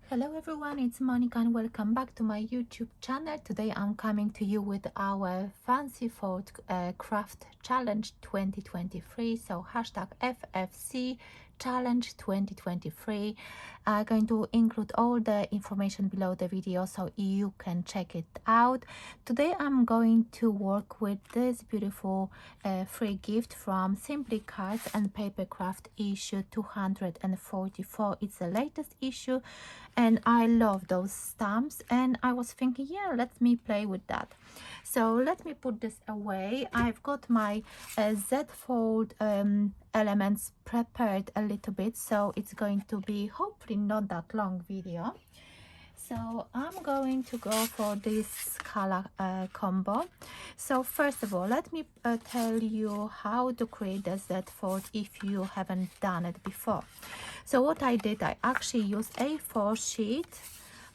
Hello everyone, it's Monica and welcome back to my YouTube channel. Today I'm coming to you with our Fancy Fold Craft Challenge 2023. So hashtag FFC Challenge 2023. I'm going to include all the information below the video so you can check it out. Today I'm going to work with this beautiful free gift from Simply Cards and Papercraft issue 244. It's the latest issue and I love those stamps, and I was thinking, yeah, let me play with that. So let me put this away. I've got my Z fold elements prepared a little bit, so it's going to be hopefully not that long video. So I'm going to go for this color combo. So first of all, let me tell you how to create the Z fold if you haven't done it before. So what I did, I actually used A4 sheet,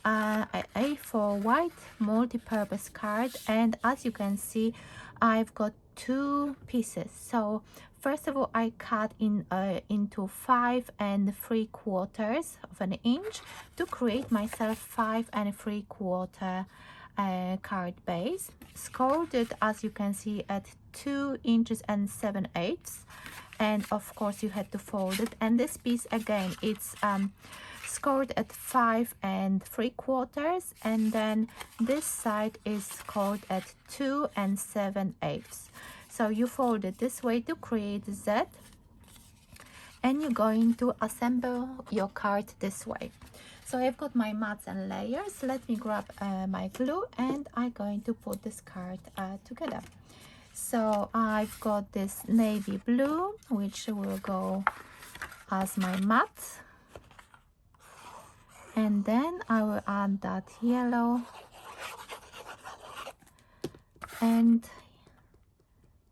A4 white multi-purpose card, and as you can see, I've got two pieces. So first of all, I cut into 5 3/4 of an inch to create myself 5 3/4 card base. Scored it, as you can see, at 2 inches and 7/8, and of course you had to fold it. And this piece again, it's scored at 5 3/4, and then this side is scored at 2 7/8. So you fold it this way to create a Z, and you're going to assemble your card this way. So I've got my mats and layers. Let me grab my glue, and I'm going to put this card together. So I've got this navy blue, which will go as my mat, and then I will add that yellow, and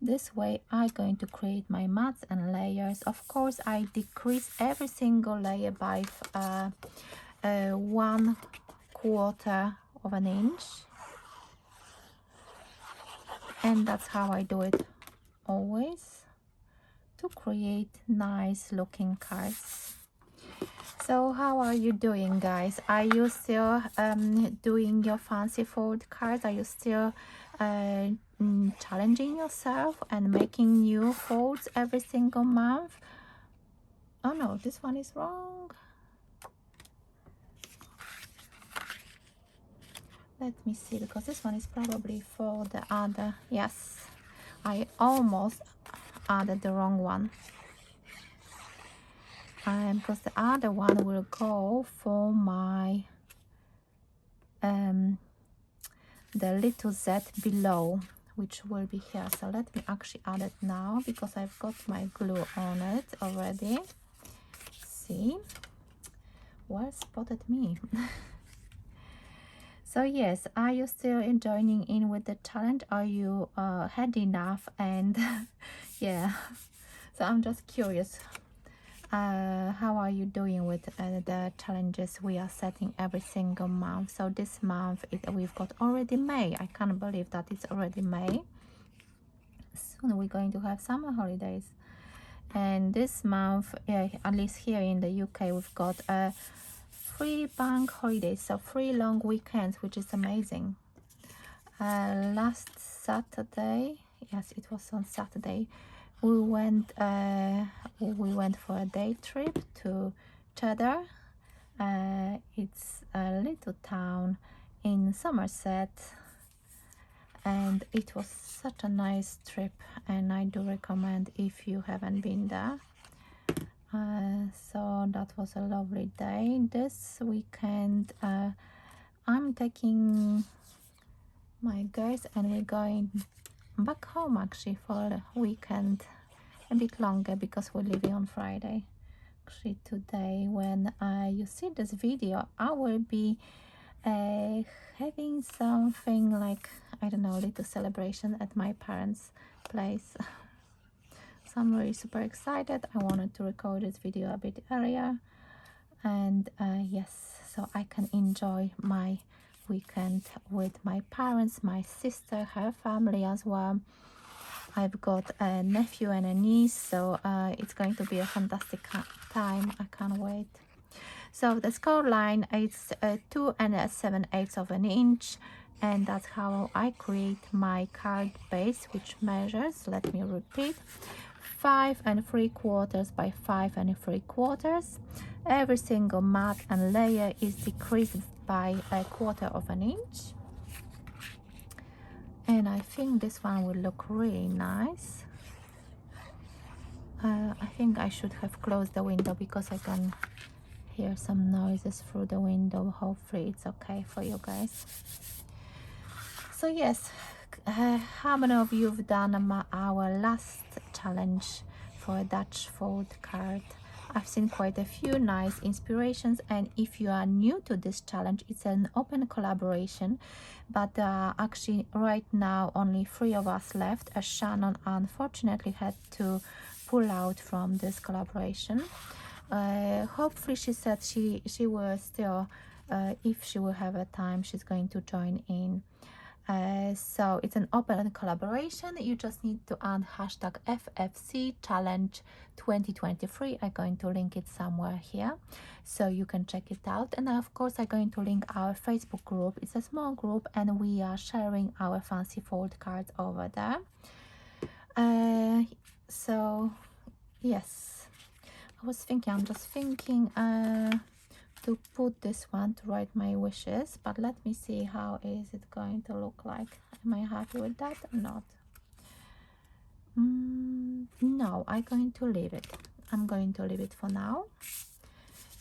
this way I'm going to create my mats and layers. Of course, I decrease every single layer by 1/4 of an inch, and that's how I do it always, to create nice looking cards. So how are you doing, guys? Are you still doing your fancy fold cards? Are you still challenging yourself and making new folds every single month? Oh no, this one is wrong. Let me see, because this one is probably for the other. Yes, I almost added the wrong one. Because the other one will go for my the little Z below, which will be here. So let me actually add it now, because I've got my glue on it already. See, well spotted me. So yes, are you still joining in with the challenge? Are you had enough? And yeah, so I'm just curious, how are you doing with the challenges we are setting every single month? So this month we've got already May. I can't believe that it's already May. Soon we're going to have summer holidays, and this month, at least here in the UK, we've got 3 bank holidays, so 3 long weekends, which is amazing. Last Saturday, yes, it was on Saturday, we went for a day trip to Cheddar. It's a little town in Somerset, and it was such a nice trip, and I do recommend if you haven't been there. So that was a lovely day. This weekend I'm taking my girls and we're going back home actually for a weekend, a bit longer, because we're leaving on Friday. Actually today, when you see this video, I will be having something like, I don't know, a little celebration at my parents' place. So I'm really super excited. I wanted to record this video a bit earlier, and yes, so I can enjoy my weekend with my parents, my sister, her family as well. I've got a nephew and a niece, so it's going to be a fantastic time. I can't wait. So the score line is 2 7/8 of an inch, and that's how I create my card base, which measures, let me repeat, 5 3/4 by 5 3/4. Every single mat and layer is decreased by 1/4 of an inch, and I think this one will look really nice. I think I should have closed the window because I can hear some noises through the window. Hopefully it's okay for you guys. So yes, how many of you have done our last challenge for a Dutch fold card? I've seen quite a few nice inspirations, and if you are new to this challenge, it's an open collaboration, but actually right now only 3 of us left, as Shannon unfortunately had to pull out from this collaboration. Hopefully she said she will still, if she will have a time, she's going to join in. So it's an open collaboration. You just need to add hashtag FFC challenge 2023. I'm going to link it somewhere here so you can check it out. And of course I'm going to link our Facebook group. It's a small group and we are sharing our fancy fold cards over there. So yes, I'm just thinking to put this one to write my wishes, but let me see how is it going to look like. Am I happy with that or not? No, I'm going to leave it. I'm going to leave it for now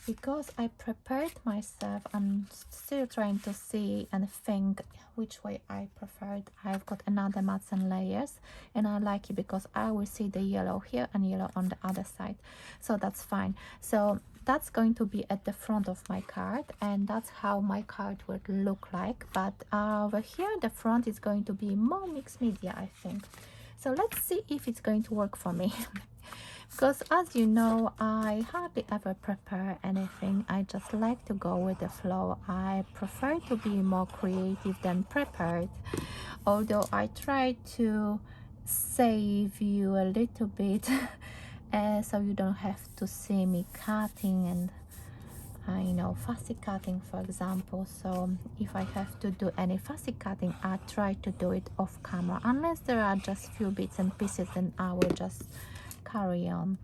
because I prepared myself. I'm still trying to see and think which way I preferred. I've got another mats and layers, and I like it because I will see the yellow here and yellow on the other side, so that's fine. So that's going to be at the front of my card, and that's how my card would look like. But over here the front is going to be more mixed media, I think. So let's see if it's going to work for me. Because as you know, I hardly ever prepare anything. I just like to go with the flow. I prefer to be more creative than prepared, although I try to save you a little bit so you don't have to see me cutting and fussy cutting, for example. So if I have to do any fussy cutting, I try to do it off camera, unless there are just few bits and pieces, then I will just carry on.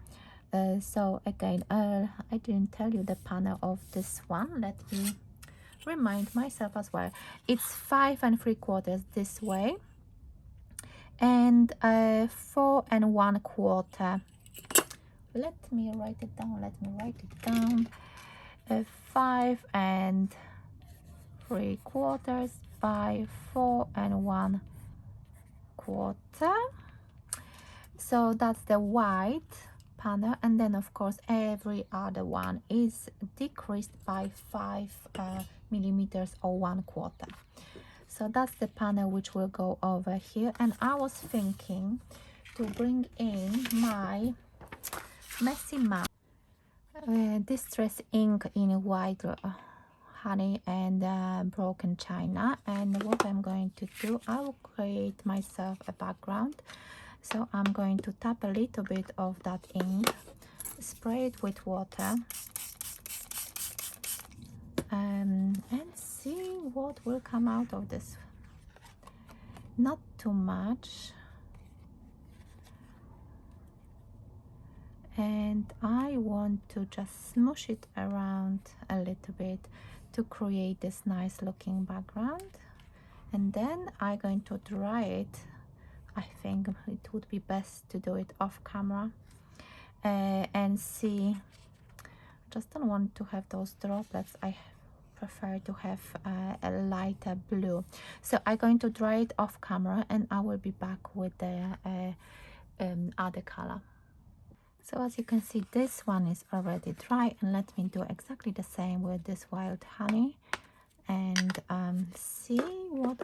So again, I didn't tell you the panel of this one. Let me remind myself as well. It's 5 3/4 this way, and 4 1/4. Let me write it down. 5 3/4 by 4 1/4. So that's the white panel, and then of course every other one is decreased by 5 millimeters or 1/4. So that's the panel which will go over here. And I was thinking to bring in my Messy Mouse Distress ink in white honey and broken china. And what I'm going to do, I will create myself a background. So I'm going to tap a little bit of that ink, spray it with water, and see what will come out of this. Not too much. And I want to just smoosh it around a little bit to create this nice looking background. And then I'm going to dry it. I think it would be best to do it off camera and see. Just don't want to have those droplets. I prefer to have a lighter blue. So I'm going to dry it off camera, and I will be back with the other color. So as you can see, this one is already dry, and let me do exactly the same with this wild honey and see what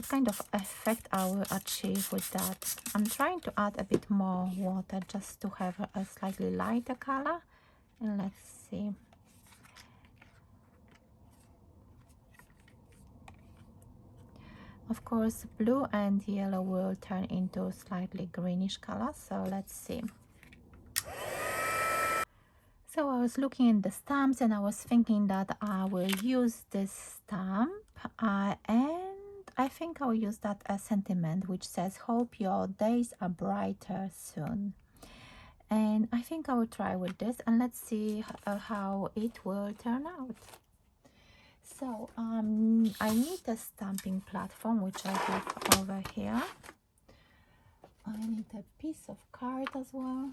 kind of effect I will achieve with that. I'm trying to add a bit more water just to have a slightly lighter color, and let's see. Of course, blue and yellow will turn into slightly greenish color, so let's see. was looking at the stamps and I was thinking that I will use this stamp and I think I'll use that sentiment which says hope your days are brighter soon. And I think I will try with this and let's see how it will turn out. So I need a stamping platform which I have over here. I need a piece of card as well.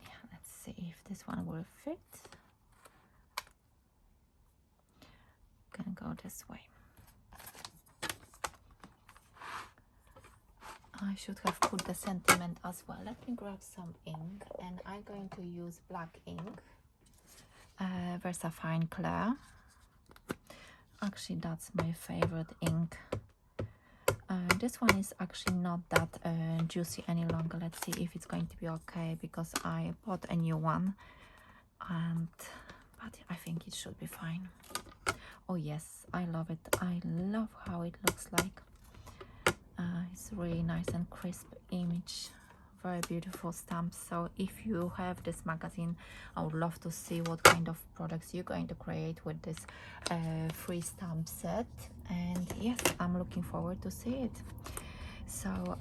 Yeah, let's see if this one will fit. Gonna go this way. I should have put the sentiment as well. Let me grab some ink and I'm going to use black ink, VersaFine Clear. Actually, that's my favorite ink. This one is actually not that juicy any longer. Let's see if it's going to be okay because I bought a new one, but I think it should be fine. Oh yes, I love it. I love how it looks like. It's really nice and crisp image, very beautiful stamps. So if you have this magazine, I would love to see what kind of products you're going to create with this free stamp set. And yes, I'm looking forward to see it. So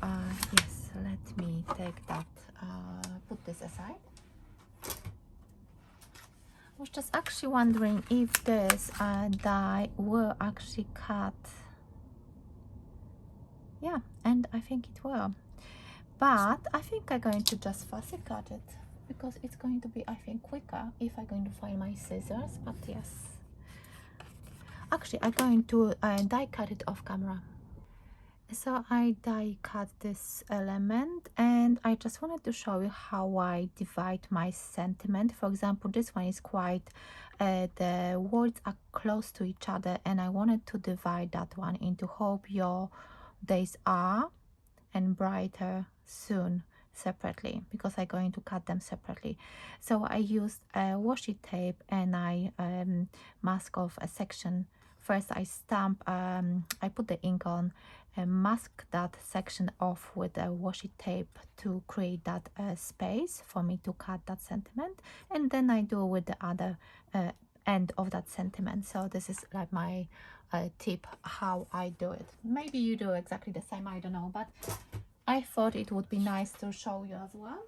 yes, let me take that, put this aside. I was just actually wondering if this die will actually cut. Yeah, and I think it will, but I think I'm going to just fussy cut it because it's going to be, I think, quicker if I'm going to find my scissors. But yes, actually I'm going to die cut it off camera. So I die cut this element and I just wanted to show you how I divide my sentiment. For example, this one is quite the words are close to each other and I wanted to divide that one into hope your days are and brighter soon separately because I'm going to cut them separately. So I used a washi tape and I mask off a section. First I stamp, I put the ink on and mask that section off with a washi tape to create that space for me to cut that sentiment, and then I do with the other end of that sentiment. So this is like my tip how I do it. Maybe you do exactly the same, I don't know, but I thought it would be nice to show you as well.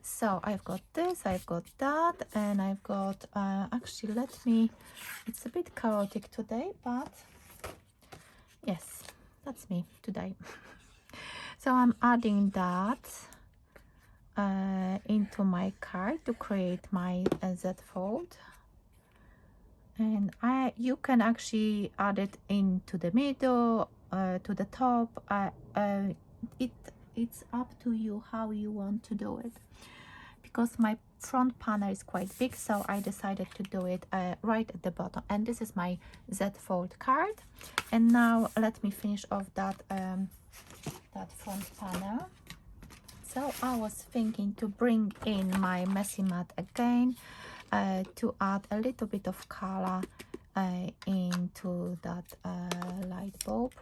So I've got this, I've got that, and I've got actually let me, it's a bit chaotic today, but yes, that's me today. So I'm adding that into my card to create my Z fold. And you can actually add it into the middle, to the top. It's up to you how you want to do it. Because my front panel is quite big, so I decided to do it right at the bottom. And this is my Z fold card. And now let me finish off that that front panel. So I was thinking to bring in my messy mat again. To add a little bit of color into that light bulb.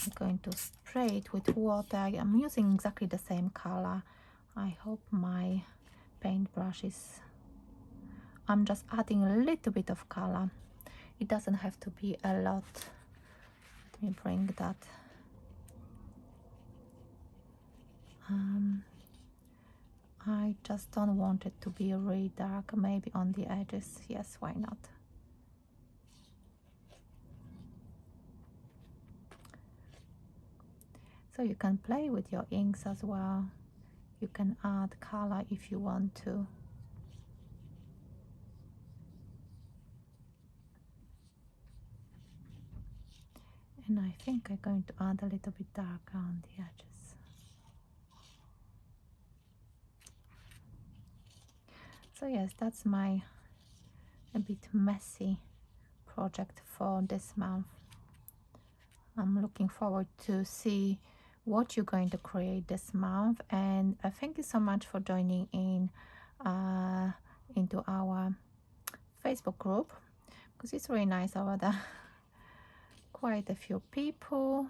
I'm going to spray it with water. I'm using exactly the same color. I hope my paintbrush is... I'm just adding a little bit of color. It doesn't have to be a lot. Let me bring that. I just don't want it to be really dark, maybe on the edges. Yes, why not? So you can play with your inks as well. You can add color if you want to. And I think I'm going to add a little bit darker on the edges. So yes, that's my a bit messy project for this month. I'm looking forward to see what you're going to create this month, and thank you so much for joining in into our Facebook group. because it's really nice over there. Quite a few people.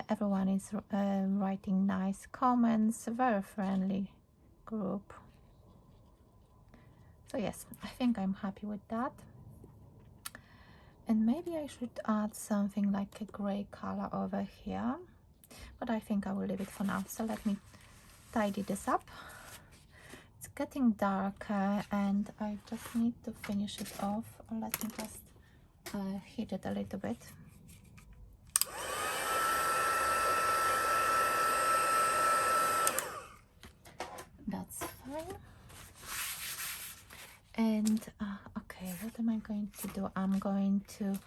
Everyone is writing nice comments. Very friendly group. So yes, I think I'm happy with that. And maybe I should add something like a gray color over here, but I think I will leave it for now. So let me tidy this up. It's getting darker and I just need to finish it off. Let me just heat it a little bit. That's fine. And okay, what am I going to do? I'm going to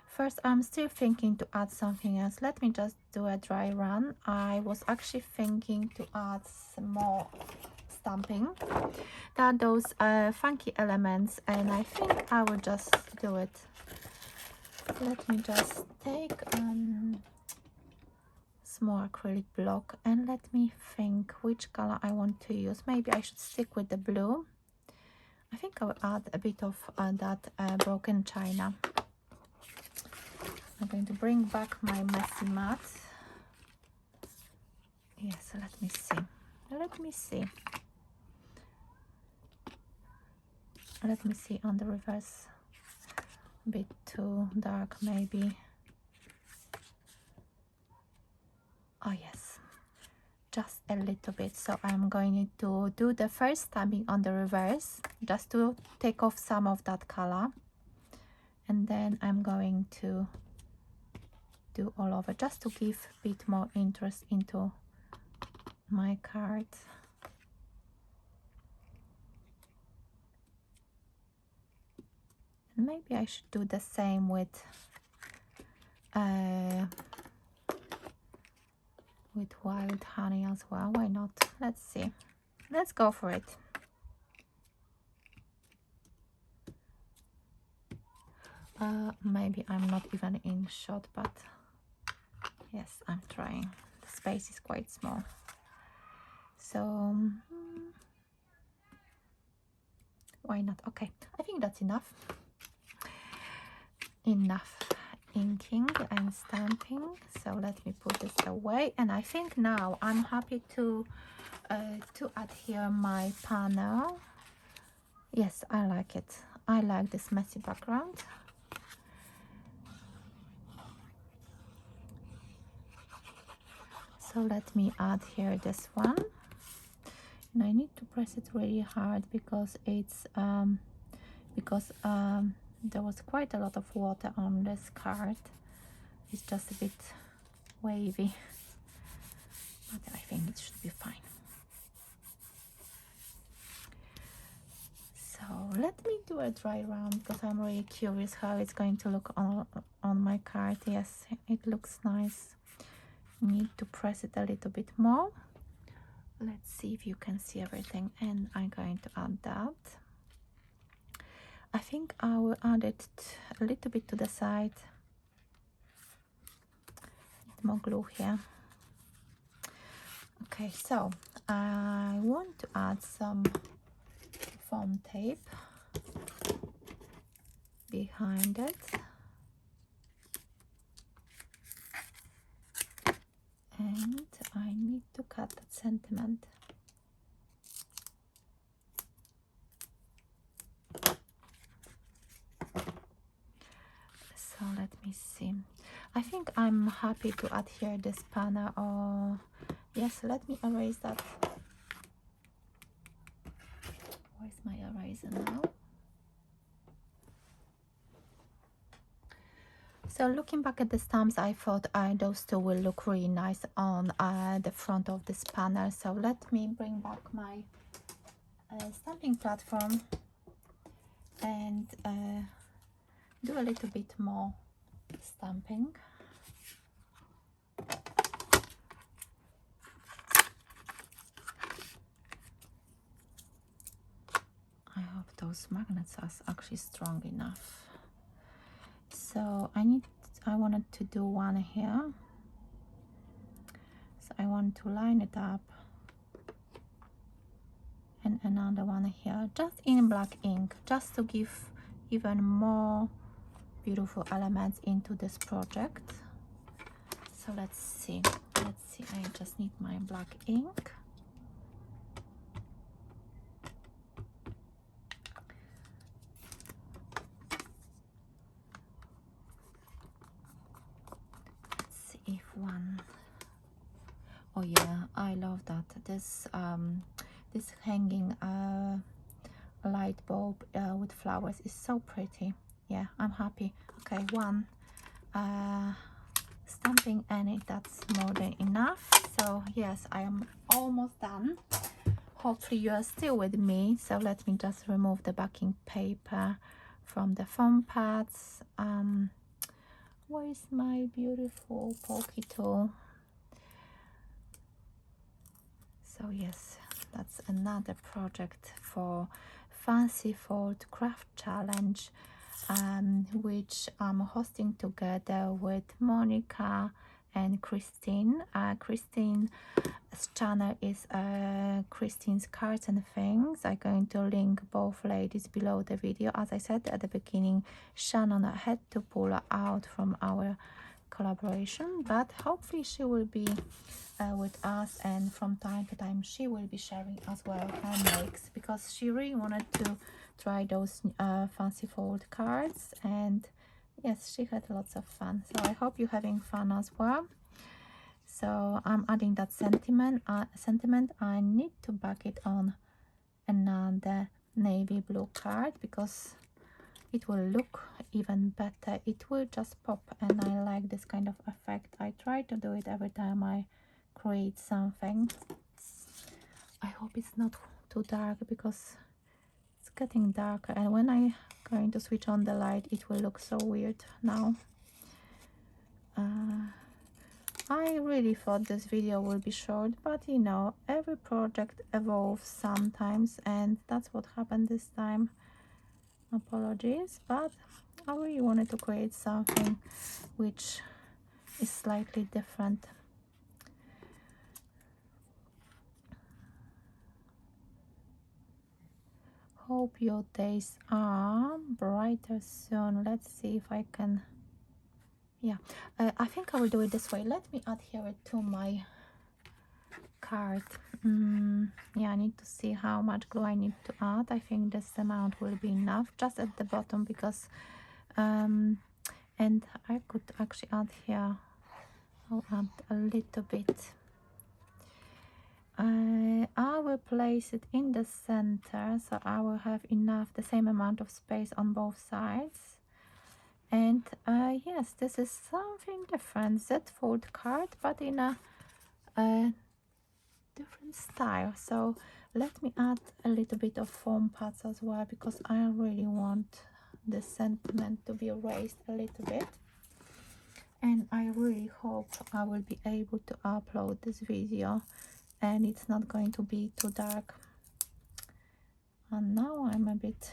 first, I'm still thinking to add something else. Let me just do a dry run. I was actually thinking to add some more stamping. There are those funky elements, and I think I will just do it. Let me just take small acrylic block and let me think which color I want to use. Maybe I should stick with the blue. I think I will add a bit of that broken china. I'm going to bring back my messy mat. Yes, let me see. Let me see. Let me see on the reverse. A bit too dark, maybe. Oh yes, just a little bit. So I'm going to do the first stamping on the reverse, just to take off some of that color, and then I'm going to do all over, just to give a bit more interest into my card. And maybe I should do the same with wild honey as well. Why not? Let's see. Let's go for it. Maybe I'm not even in shot, but yes, I'm trying. The space is quite small. So why not? Okay, I think that's enough. Enough inking and stamping. So let me put this away. And I think now I'm happy to add here my panel. Yes, I like it. I like this messy background. So let me add here this one. And I need to press it really hard because it's there was quite a lot of water on this card. It's just a bit wavy, but I think it should be fine. So let me do a dry round because I'm really curious how it's going to look on my card. Yes, it looks nice. Need to press it a little bit more. Let's see if you can see everything, and I'm going to add that. I think I will add it a little bit to the side. More glue here. Okay, so I want to add some foam tape behind it. And I need to cut that sentiment. So let me see. I think I'm happy to add here this panel. Or yes, let me erase that. Where's my eraser now? So looking back at the stamps, I thought those two will look really nice on the front of this panel. So let me bring back my stamping platform and do a little bit more stamping. I hope those magnets are actually strong enough. So I wanted to do one here. So I want to line it up, and another one here, just in black ink, just to give even more beautiful elements into this project. So let's see, I just need my black ink. Let's see if one, oh yeah, I love that, this this hanging light bulb with flowers is so pretty. Yeah, I'm happy. Okay, one stamping, and that's more than enough. So yes, I am almost done. Hopefully you are still with me. So let me just remove the backing paper from the foam pads. Where is my beautiful pokey tool? So yes, that's another project for Fancy Fold Craft Challenge, which I'm hosting together with Monica and Christine. Christine's channel is Christine's Cards and Things. I'm going to link both ladies below the video. As I said at the beginning, Shannon had to pull out from our collaboration, but hopefully she will be with us, and from time to time she will be sharing as well her makes, because she really wanted to try those fancy fold cards, and yes, she had lots of fun. So I hope you're having fun as well. So I'm adding that sentiment. I need to back it on another navy blue card because it will look even better. It will just pop, and I like this kind of effect. I try to do it every time I create something. I hope it's not too dark because it's getting darker, and when I'm going to switch on the light it will look so weird now. I really thought this video will be short, but you know, every project evolves sometimes, and that's what happened this time. Apologies, but I really wanted to create something which is slightly different. Hope your days are brighter soon. Let's see if I can, yeah, I think I will do it this way. Let me adhere it to my card. Yeah, I need to see how much glue I need to add. I think this amount will be enough just at the bottom, because and I could actually add here, I'll add a little bit. I will place it in the center, so I will have enough, the same amount of space on both sides. And yes, this is something different, Z fold card, but in a different style. So let me add a little bit of foam pads as well, because I really want the sentiment to be raised a little bit. And I really hope I will be able to upload this video and it's not going to be too dark. And now I'm a bit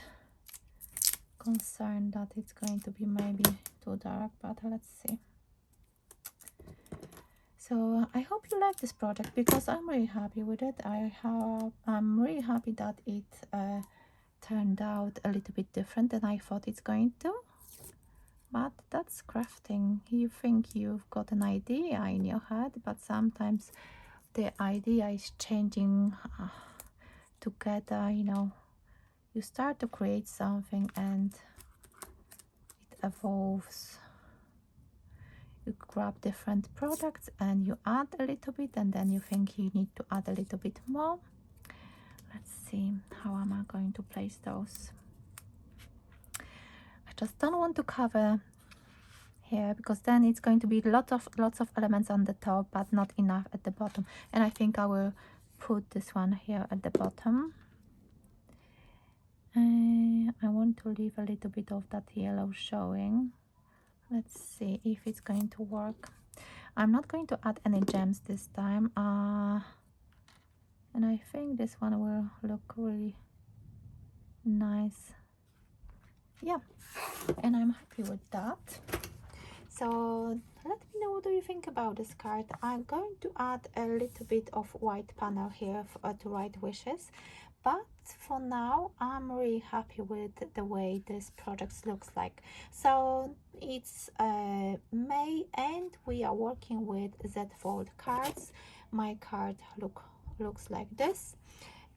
concerned that it's going to be maybe too dark, but let's see. So I hope you like this project, because I'm really happy with it. I'm really happy that it turned out a little bit different than I thought it's going to. But that's crafting. You think you've got an idea in your head, but sometimes the idea is changing together. You know, you start to create something and it evolves. You grab different products and you add a little bit, and then you think you need to add a little bit more. Let's see, how am I going to place those? I just don't want to cover here, because then it's going to be lots of elements on the top but not enough at the bottom, and I think I will put this one here at the bottom. I want to leave a little bit of that yellow showing. Let's see if it's going to work. I'm not going to add any gems this time, and I think this one will look really nice. Yeah, and I'm happy with that. So let me know, what do you think about this card? I'm going to add a little bit of white panel here to write wishes, but for now I'm really happy with the way this project looks like. So it's May and we are working with Z Fold cards. My card looks like this,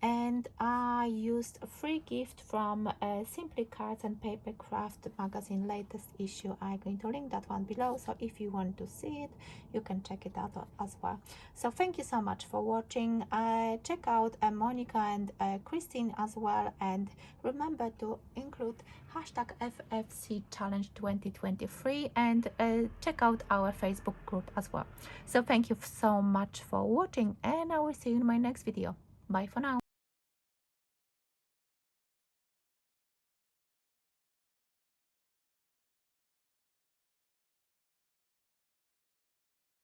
and I used a free gift from Simply Cards and Papercraft magazine latest issue. I'm going to link that one below, so if you want to see it you can check it out as well. So thank you so much for watching. Check out Monica and Christine as well, and remember to include hashtag FFC Challenge 2023 and check out our Facebook group as well. So thank you so much for watching, and I will see you in my next video. Bye for now.